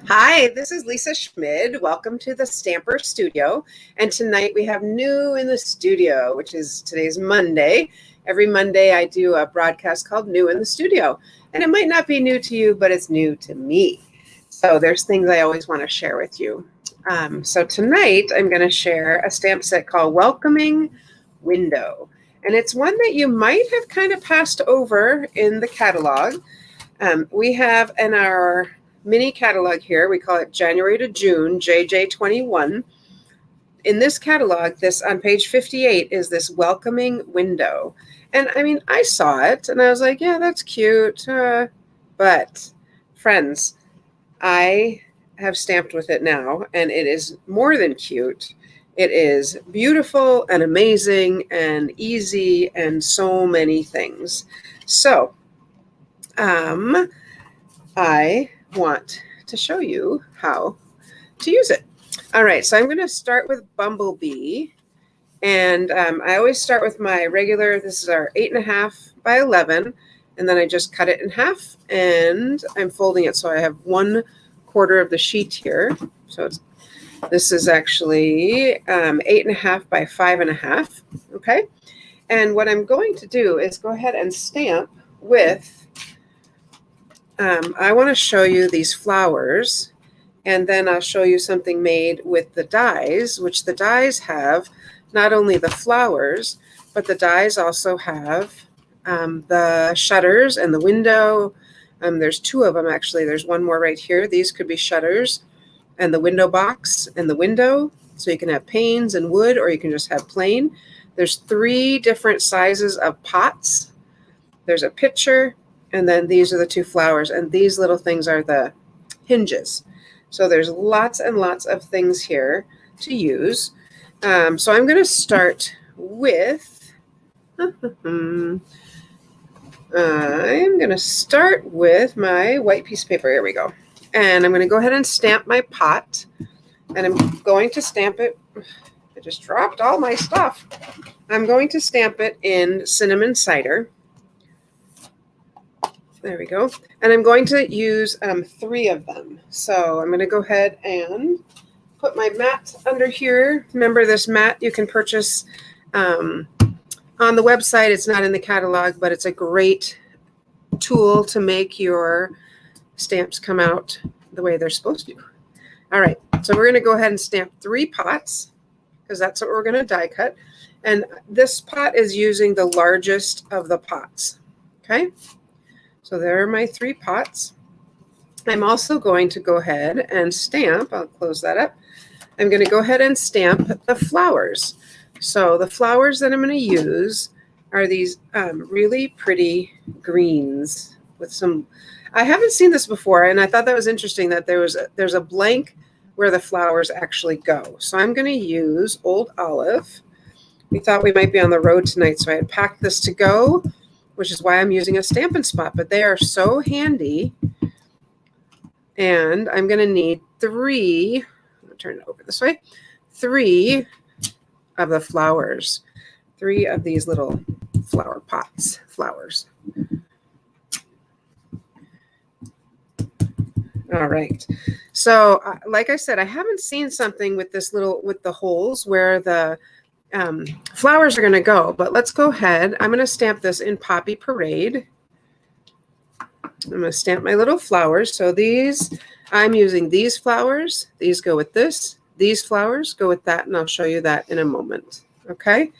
Hi, this is Lisa Schmid. Welcome to the Stamper Studio. And tonight we have new in the studio, which is today's Monday. Every Monday I do a broadcast called New in the Studio. And it might not be new to you, but it's new to me. So there's things I always want to share with you. So tonight I'm going to share a stamp set called Welcoming Window. And it's one that you might have kind of passed over in the catalog. We have in our mini catalog here, we call it January to June, JJ21. In this catalog, this on page 58 is this welcoming window. And I mean, I saw it and I was like, yeah, that's cute. But friends, I have stamped with it now and it is more than cute. It is beautiful and amazing and easy and so many things. So I want to show you how to use it. All right, so I'm going to start with Bumblebee. And I always start with my regular, this is our 8.5 by 11. And then I just cut it in half and I'm folding it. So I have 1/4 of the sheet here. So this is actually 8.5 by 5.5. Okay. And what I'm going to do is go ahead and stamp with I want to show you these flowers, and then I'll show you something made with the dies, which the dies have not only the flowers, but the dies also have the shutters and the window. There's 2 of them, actually. There's one more right here. These could be shutters and the window box and the window. So you can have panes and wood, or you can just have plain. There's 3 different sizes of pots. There's a pitcher. And then these are the 2 flowers, and these little things are the hinges. So there's lots and lots of things here to use. So I'm going to start with, I'm going to start with my white piece of paper. Here we go. And I'm going to go ahead and stamp my pot, and I'm going to stamp it. I just dropped all my stuff. I'm going to stamp it in cinnamon cider. There we go. And I'm going to use 3 of them. So I'm going to go ahead and put my mat under here. Remember, this mat you can purchase on the website. It's not in the catalog, but it's a great tool to make your stamps come out the way they're supposed to. All right. So we're going to go ahead and stamp 3 pots because that's what we're going to die cut. And this pot is using the largest of the pots. Okay. So there are my 3 pots. I'm also going to go ahead and stamp. I'll close that up. I'm going to go ahead and stamp the flowers. So the flowers that I'm going to use are these really pretty greens with some. I haven't seen this before, and I thought that was interesting that there's a blank where the flowers actually go. So I'm going to use Old Olive. We thought we might be on the road tonight, so I had packed this to go, which is why I'm using a Stampin' Spot, but they are so handy. And I'm going to need 3, I'll turn it over this way, 3 of the flowers, 3 of these little flower pots, flowers. All right. So like I said, I haven't seen something with this little, with the holes where the flowers are going to go, but let's go ahead. I'm going to stamp this in Poppy Parade. I'm going to stamp my little flowers. So these, I'm using these flowers. These go with this. These flowers go with that, and I'll show you that in a moment. Okay.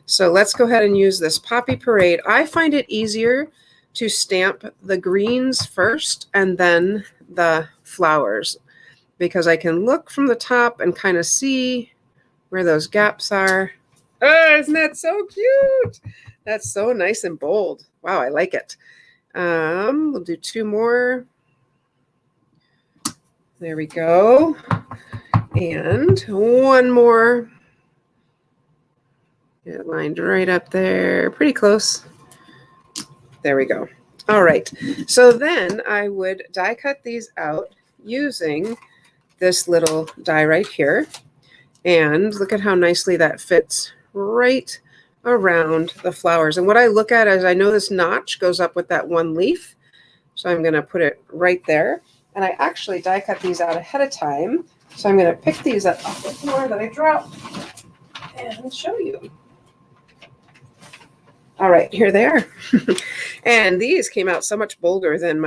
So let's go ahead and use this Poppy Parade. I find it easier to stamp the greens first and then the flowers, because I can look from the top and kind of see where those gaps are. Oh, isn't that so cute? That's so nice and bold. Wow, I like it. We'll do 2 more. There we go. And 1 more. Get it lined right up there. Pretty close. There we go. All right. So then I would die cut these out using this little die right here. And look at how nicely that fits right around the flowers. And what I look at is I know this notch goes up with that 1 leaf. So I'm going to put it right there. And I actually die cut these out ahead of time. So I'm going to pick these up off the floor that I dropped and show you. All right, here they are. And these came out so much bolder than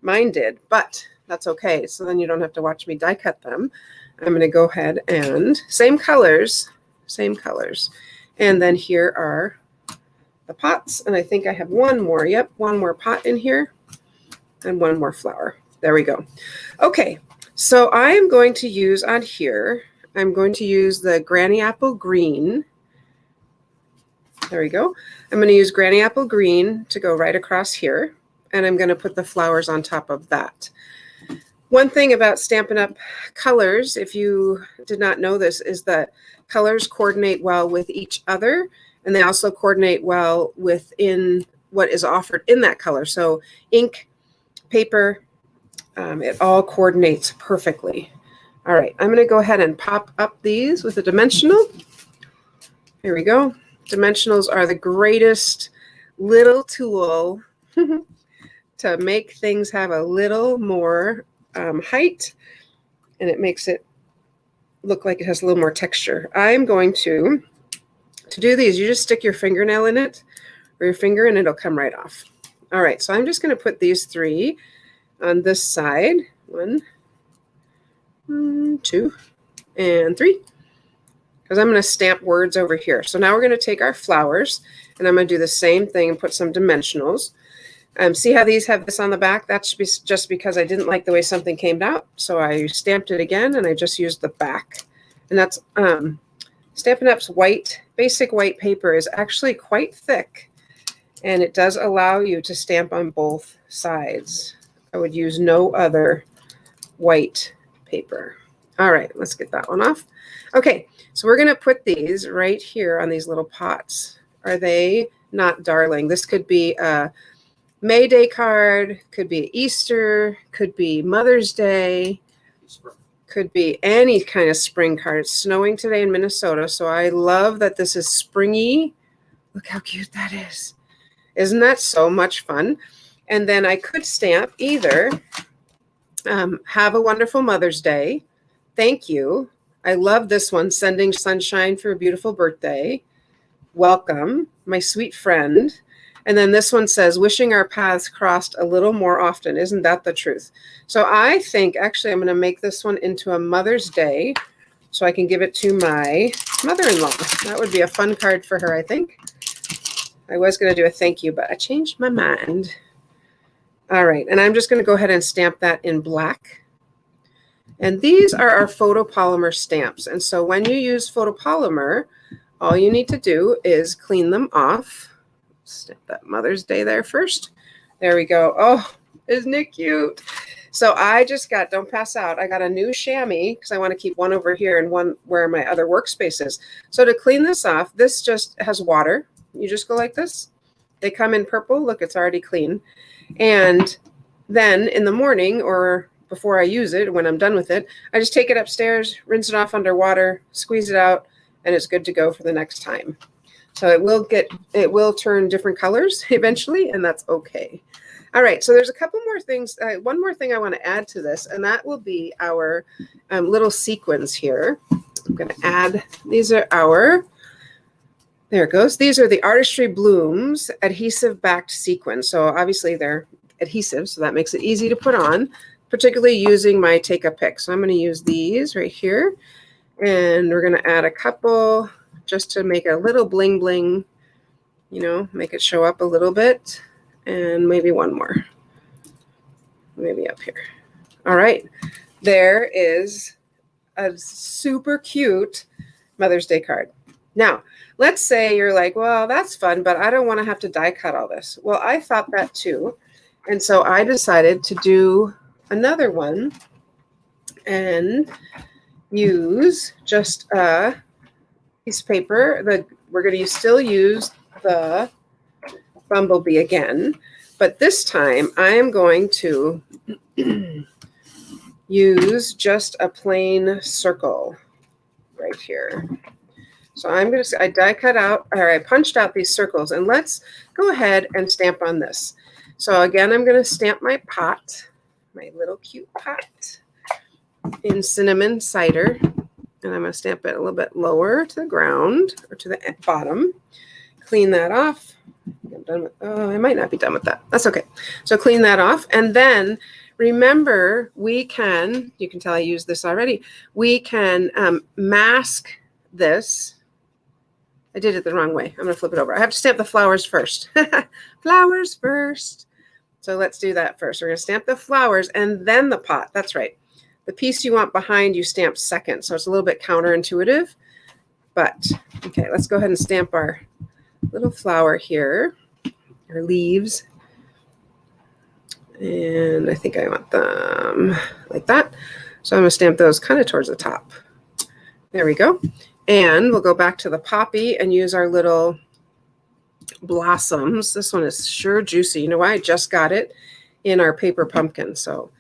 mine did, but that's okay. So then you don't have to watch me die cut them. I'm going to go ahead and same colors. And then here are the pots. And I think I have one more. Yep, one more pot in here and one more flower. There we go. Okay, so I am going to use on here, I'm going to use the Granny Apple Green. There we go. I'm going to use Granny Apple Green to go right across here, and I'm going to put the flowers on top of that. One thing about Stampin' Up! Colors, if you did not know this, is that colors coordinate well with each other, and they also coordinate well within what is offered in that color. So ink, paper, it all coordinates perfectly. All right, I'm going to go ahead and pop up these with a dimensional. Here we go. Dimensionals are the greatest little tool to make things have a little more height, and it makes it look like it has a little more texture. I'm going to do these. You just stick your fingernail in it or your finger and it'll come right off. All right, so I'm just going to put these 3 on this side. 1, 2, and 3. Because I'm going to stamp words over here. So now we're going to take our flowers, and I'm going to do the same thing and put some dimensionals. See how these have this on the back? That's just because I didn't like the way something came out. So I stamped it again, and I just used the back. And that's Stampin' Up's basic white paper is actually quite thick, and it does allow you to stamp on both sides. I would use no other white paper. All right, let's get that one off. Okay, so we're going to put these right here on these little pots. Are they not darling? This could be a May Day card, could be Easter, could be Mother's Day, could be any kind of spring card. It's snowing today in Minnesota, so I love that this is springy. Look how cute that is. Isn't that so much fun? And then I could stamp either have a wonderful Mother's Day. Thank you. I love this one, sending sunshine for a beautiful birthday. Welcome, my sweet friend. And then this one says, wishing our paths crossed a little more often. Isn't that the truth? So I think actually I'm going to make this one into a Mother's Day so I can give it to my mother-in-law. That would be a fun card for her, I think. I was going to do a thank you, but I changed my mind. All right, and I'm just going to go ahead and stamp that in black. And these are our photopolymer stamps. And so when you use photopolymer, all you need to do is clean them off. Stamp that Mother's Day there first. There we go. Oh, isn't it cute? So I just got, don't pass out, I got a new chamois because I want to keep one over here and one where my other workspace is. So to clean this off, this just has water. You just go like this. They come in purple. Look, it's already clean. And then in the morning or before I use it, when I'm done with it, I just take it upstairs, rinse it off under water, squeeze it out, and it's good to go for the next time. So it will turn different colors eventually, and that's okay. All right, so there's a couple more things. One more thing I want to add to this, and that will be our little sequins here. I'm going to add, these are our, there it goes. These are the Artistry Blooms adhesive backed sequins. So obviously they're adhesive, so that makes it easy to put on, particularly using my Take a Pick. So I'm going to use these right here, and we're going to add a couple just to make a little bling bling, you know, make it show up a little bit, and maybe one more, maybe up here. All right, there is a super cute Mother's Day card. Now, let's say you're like, well, that's fun, but I don't want to have to die cut all this. Well, I thought that too. And so I decided to do another one and use just a piece of paper. We're going to still use the bumblebee again, but this time I am going to use just a plain circle right here. So I die cut out, or I punched out these circles, and let's go ahead and stamp on this. So again, I'm going to stamp my pot my little cute pot in cinnamon cider. And I'm going to stamp it a little bit lower to the ground or to the bottom. Clean that off. I'm done with, oh, I might not be done with that. That's okay. So clean that off. And then remember, we can, you can tell I used this already. We can mask this. I did it the wrong way. I'm going to flip it over. I have to stamp the flowers first. Flowers first. So let's do that first. We're going to stamp the flowers and then the pot. That's right. The piece you want behind you stamp second. So it's a little bit counterintuitive. But, okay, let's go ahead and stamp our little flower here, our leaves. And I think I want them like that. So I'm going to stamp those kind of towards the top. There we go. And we'll go back to the poppy and use our little blossoms. This one is sure juicy. You know why? I just got it in our paper pumpkin. So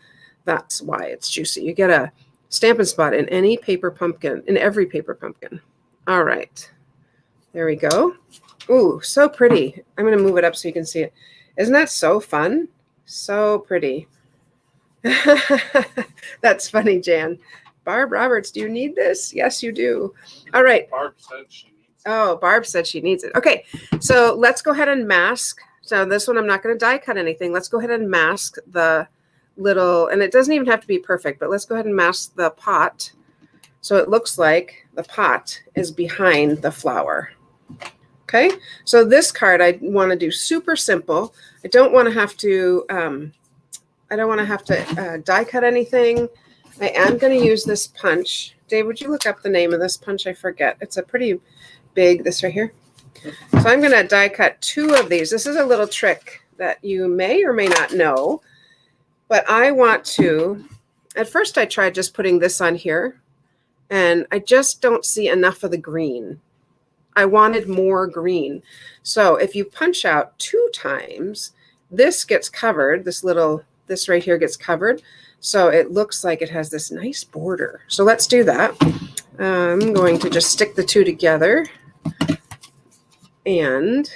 that's why it's juicy. You get a Stampin' Spot in any paper pumpkin, in every paper pumpkin. All right. There we go. Ooh, so pretty. I'm going to move it up so you can see it. Isn't that so fun? So pretty. That's funny, Jan. Barb Roberts, do you need this? Yes, you do. All right. Barb said she needs it. Oh, Barb said she needs it. Okay, so let's go ahead and mask. So this one, I'm not going to die cut anything. Let's go ahead and mask the little, and it doesn't even have to be perfect, but let's go ahead and mask the pot. So it looks like the pot is behind the flower. Okay, so this card I want to do super simple. I don't want to have to, die cut anything. I am going to use this punch. Dave, would you look up the name of this punch? I forget. It's a pretty big, this right here. So I'm going to die cut 2 of these. This is a little trick that you may or may not know, but I want to, at first I tried just putting this on here, and I just don't see enough of the green. I wanted more green. So if you punch out 2 times, this gets covered, this right here gets covered. So it looks like it has this nice border. So let's do that. I'm going to just stick the 2 together and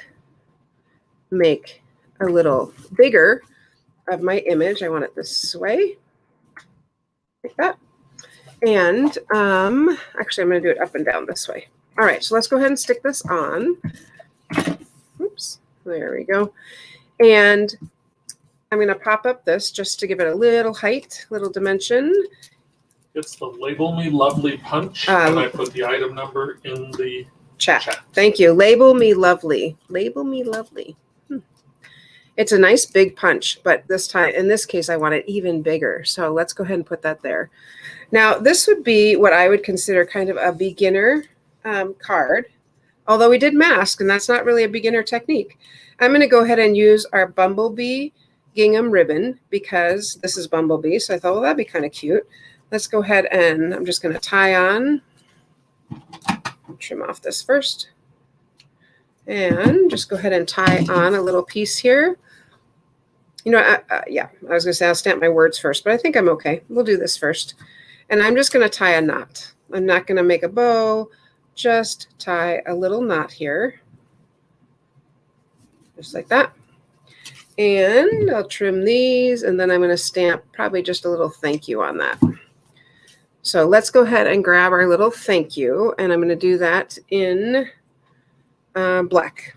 make a little bigger of my image. I want it this way, like that. And actually, I'm going to do it up and down this way. All right, so let's go ahead and stick this on. Oops, there we go. And I'm going to pop up this just to give it a little height, little dimension. It's the Label Me Lovely punch, and I put the item number in the chat. Thank you. Label Me Lovely. Label Me Lovely. It's a nice big punch, but this time, in this case, I want it even bigger. So let's go ahead and put that there. Now, this would be what I would consider kind of a beginner card, although we did mask, and that's not really a beginner technique. I'm going to go ahead and use our Bumblebee gingham ribbon because this is Bumblebee. So I thought, well, that'd be kind of cute. Let's go ahead and I'm just going to tie on, trim off this first, and just go ahead and tie on a little piece here. You know, yeah, I was going to say I'll stamp my words first, but I think I'm okay. We'll do this first. And I'm just going to tie a knot. I'm not going to make a bow, just tie a little knot here, just like that. And I'll trim these, and then I'm going to stamp probably just a little thank you on that. So let's go ahead and grab our little thank you, and I'm going to do that in black.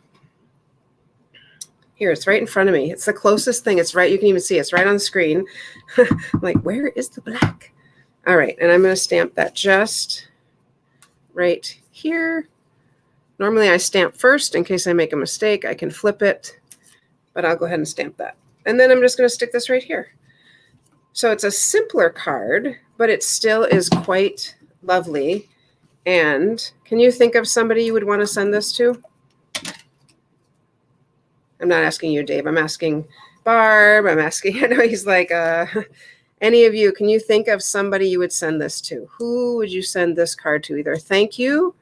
Here, it's right in front of me. It's the closest thing. It's right. You can even see it's right on the screen. I'm like, where is the black? All right, and I'm going to stamp that just right here. Normally I stamp first in case I make a mistake. I can flip it, but I'll go ahead and stamp that. And then I'm just going to stick this right here. So it's a simpler card, but it still is quite lovely. And can you think of somebody you would want to send this to? I'm not asking you, Dave. I'm asking Barb. I'm asking, I know he's like, any of you, can you think of somebody you would send this to? Who would you send this card to? Either thank you,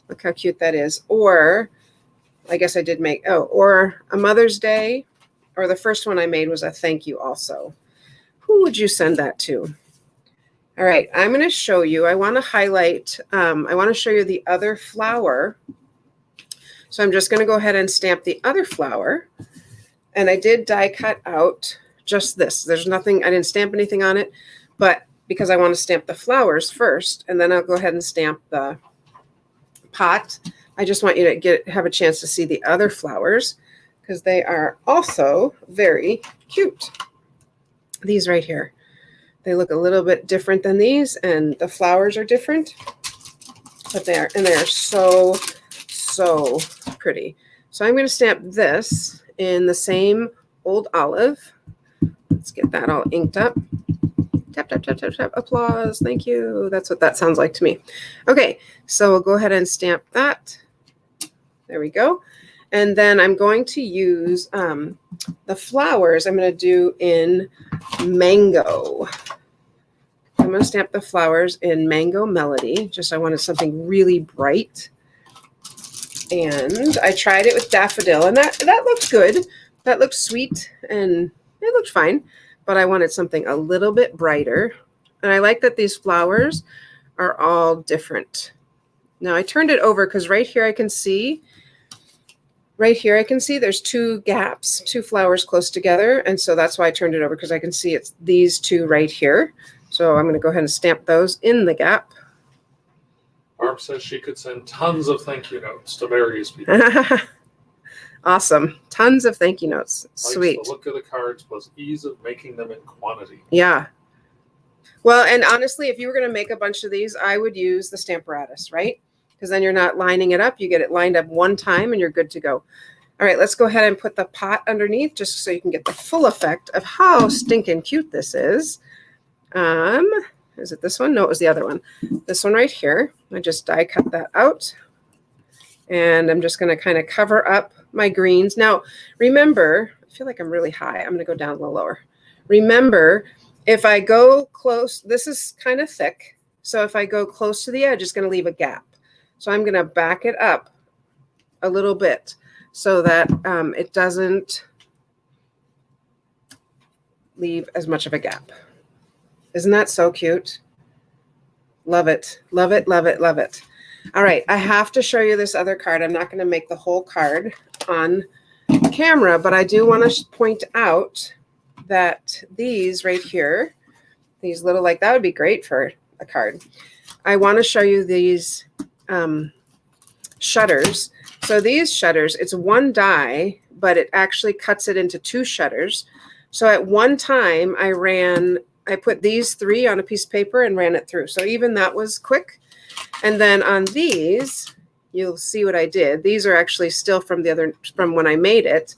look how cute that is, or I guess I did make, or a Mother's Day, or the first one I made was a thank you also. Who would you send that to? All right, I'm going to show you. I want to highlight, I want to show you the other flower. So I'm just going to go ahead and stamp the other flower. And I did die cut out just this. There's nothing, I didn't stamp anything on it, but because I want to stamp the flowers first, and then I'll go ahead and stamp the pot. I just want you to have a chance to see the other flowers because they are also very cute. These right here. They look a little bit different than these, and the flowers are different, but they are so pretty. So I'm going to stamp this in the same old olive. Let's get that all inked up. Tap, tap, tap, tap, tap. Applause. Thank you. That's what that sounds like to me. Okay, so we'll go ahead and stamp that. There we go. And then I'm going to use the flowers I'm going to do in Mango. I'm going to stamp the flowers in Mango Melody. Just I wanted something really bright. And I tried it with Daffodil, and that looked good. That looked sweet, and it looked fine. But I wanted something a little bit brighter. And I like that these flowers are all different. Now I turned it over because right here I can see there's two gaps, two flowers close together. And so that's why I turned it over, because I can see it's these two right here. So I'm going to go ahead and stamp those in the gap. Barb says she could send tons of thank you notes to various people. Awesome. Tons of thank you notes. Sweet. The look of the cards plus ease of making them in quantity. Yeah. Well, and honestly, if you were going to make a bunch of these, I would use the Stamparatus, right? Because then you're not lining it up. You get it lined up one time and you're good to go. All right, let's go ahead and put the pot underneath just so you can get the full effect of how stinking cute this is. Is it this one? No, it was the other one. This one right here. I just die cut that out. And I'm just going to kind of cover up my greens. Now, remember, I feel like I'm really high. I'm going to go down a little lower. Remember, if I go close, this is kind of thick. So if I go close to the edge, it's going to leave a gap. So I'm going to back it up a little bit so that it doesn't leave as much of a gap. Isn't that so cute? Love it. Love it, love it, love it. All right, I have to show you this other card. I'm not going to make the whole card on camera, but I do want to point out that these right here, these little, like that would be great for a card. I want to show you these shutters. So these shutters, it's one die, but it actually cuts it into two shutters. So at one time I put these three on a piece of paper and ran it through. So even that was quick. And then on these, you'll see what I did. These are actually still from when I made it.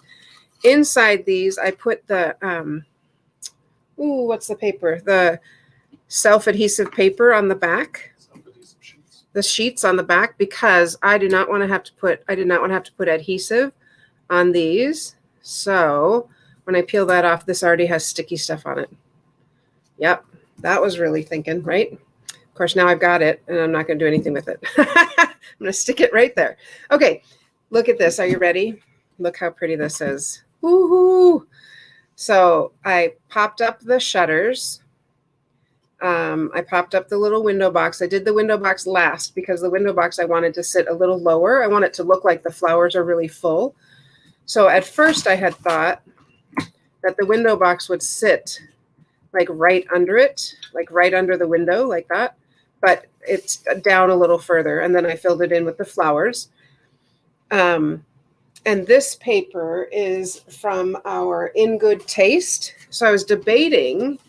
Inside these, I put the, what's the paper? The self-adhesive paper on the back. Self-adhesive sheets. The sheets on the back, because I did not want to have to put adhesive on these. So when I peel that off, this already has sticky stuff on it. Yep, that was really thinking, right? Of course, now I've got it, and I'm not going to do anything with it. I'm going to stick it right there. Okay, look at this. Are you ready? Look how pretty this is. Woohoo! So I popped up the shutters. I popped up the little window box. I did the window box last because the window box I wanted to sit a little lower. I want it to look like the flowers are really full. So at first I had thought that the window box would sit like right under it, like right under the window like that. But it's down a little further. And then I filled it in with the flowers. And this paper is from our In Good Taste. So I was debating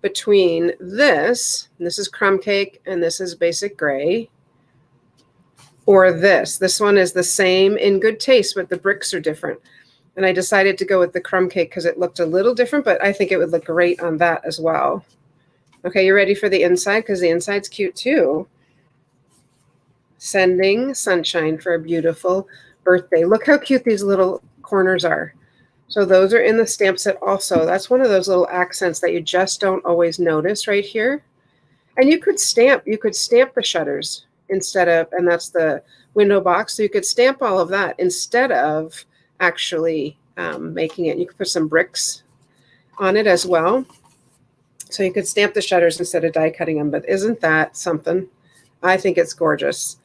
between this, and this is Crumb Cake, and this is Basic Gray, or this. This one is the same In Good Taste, but the bricks are different. And I decided to go with the Crumb Cake because it looked a little different, but I think it would look great on that as well. Okay, you ready for the inside? Because the inside's cute too. Sending sunshine for a beautiful birthday. Look how cute these little corners are. So those are in the stamp set also. That's one of those little accents that you just don't always notice right here. And you could stamp the shutters instead of, and that's the window box. So you could stamp all of that instead of actually making it. You could put some bricks on it as well. So you could stamp the shutters instead of die cutting them. But isn't that something? I think it's gorgeous.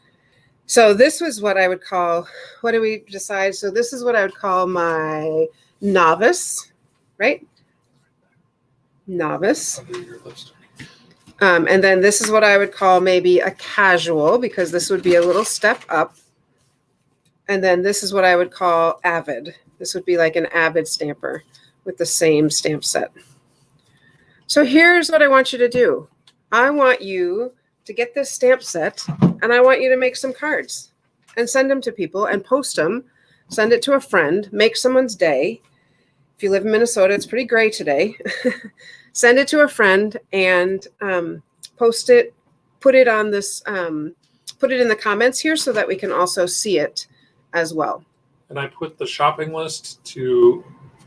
So this was what I would call, what do we decide? So this is what I would call my novice, right? novice. Under your lipstick. And then this is what I would call maybe a casual, because this would be a little step up. And then this is what I would call avid. This would be like an avid stamper with the same stamp set. So here's what I want you to do. I want you to get this stamp set, and I want you to make some cards and send them to people and post them. Send it to a friend, make someone's day. If you live in Minnesota, it's pretty gray today. Send it to a friend and post it, put it on this, put it in the comments here so that we can also see it as well. And I put the shopping list to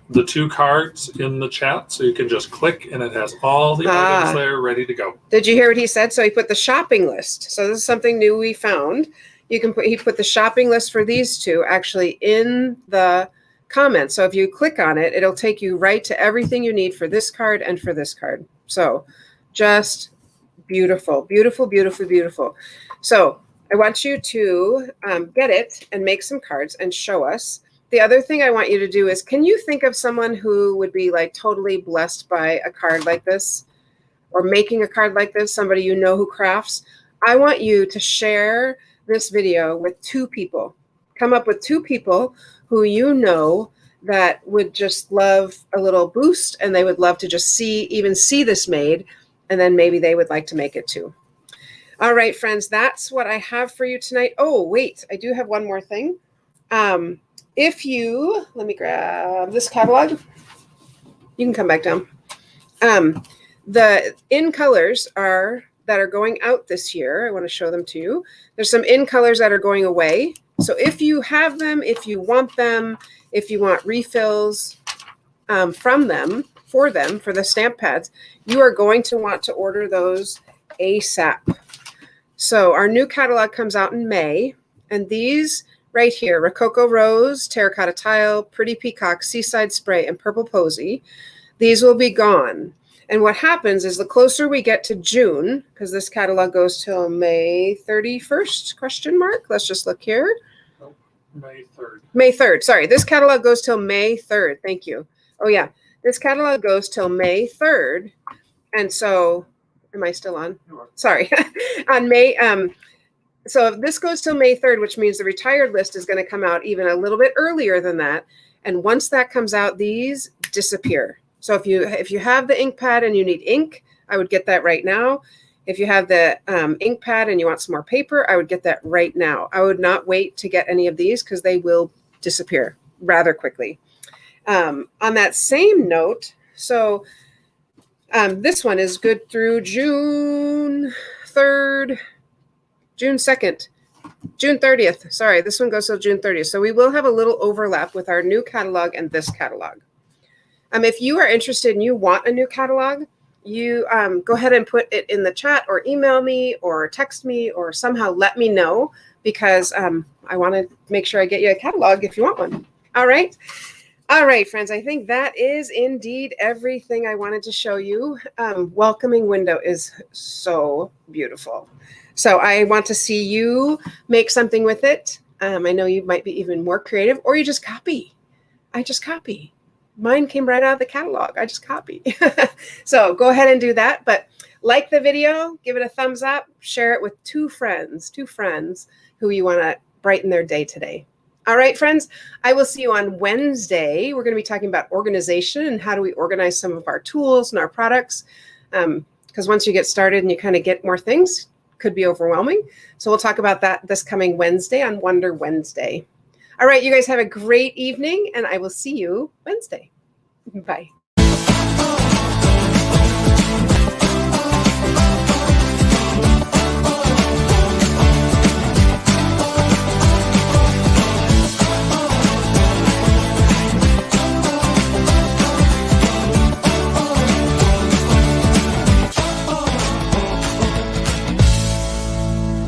the 2 cards in the chat, so you can just click and it has all the items there ready to go. Did you hear what he said? So he put the shopping list. So this is something new we found. You can put, he put the shopping list for these 2 actually in the comments. So if you click on it, it'll take you right to everything you need for this card and for this card. So just beautiful, beautiful, beautiful, beautiful. So I want you to get it and make some cards and show us. The other thing I want you to do is, can you think of someone who would be like totally blessed by a card like this, or making a card like this, somebody you know who crafts? I want you to share this video with 2 people. Come up with 2 people who you know that would just love a little boost, and they would love to just even see this made, and then maybe they would like to make it too. All right, friends, that's what I have for you tonight. Oh, wait, I do have one more thing. If you, let me grab this catalog. You can come back down. The in colors that are going out this year. I want to show them to you. There's some in colors that are going away. So if you have them, if you want them, if you want refills from them, for the stamp pads, you are going to want to order those ASAP. So our new catalog comes out in May, and these right here, Rococo Rose, Terracotta Tile, Pretty Peacock, Seaside Spray, and Purple Posy, these will be gone. And what happens is the closer we get to June, because this catalog goes till May 31st, question mark. Let's just look here. Oh, May 3rd. May 3rd. Sorry, this catalog goes till May 3rd. Thank you. Oh, yeah. This catalog goes till May 3rd. And so, am I still on? Sorry. On May, so if this goes till May 3rd, which means the retired list is going to come out even a little bit earlier than that. And once that comes out, these disappear. So if you have the ink pad and you need ink, I would get that right now. If you have the ink pad and you want some more paper, I would get that right now. I would not wait to get any of these because they will disappear rather quickly. On that same note, so this one is good through June 3rd, June 2nd, June 30th. Sorry, this one goes till June 30th. So we will have a little overlap with our new catalog and this catalog. If you are interested and you want a new catalog, you go ahead and put it in the chat or email me or text me or somehow let me know, because I want to make sure I get you a catalog if you want one. All right. All right, friends, I think that is indeed everything I wanted to show you. Welcoming window is so beautiful. So I want to see you make something with it. I know you might be even more creative, or you just copy. I just copy. Mine came right out of the catalog. I just copy. So go ahead and do that. But like the video, give it a thumbs up, share it with 2 friends who you want to brighten their day today. All right, friends, I will see you on Wednesday. We're going to be talking about organization and how do we organize some of our tools and our products. Because once you get started and you kind of get more things, it could be overwhelming. So we'll talk about that this coming Wednesday on Wonder Wednesday. All right, you guys have a great evening, and I will see you Wednesday. Bye.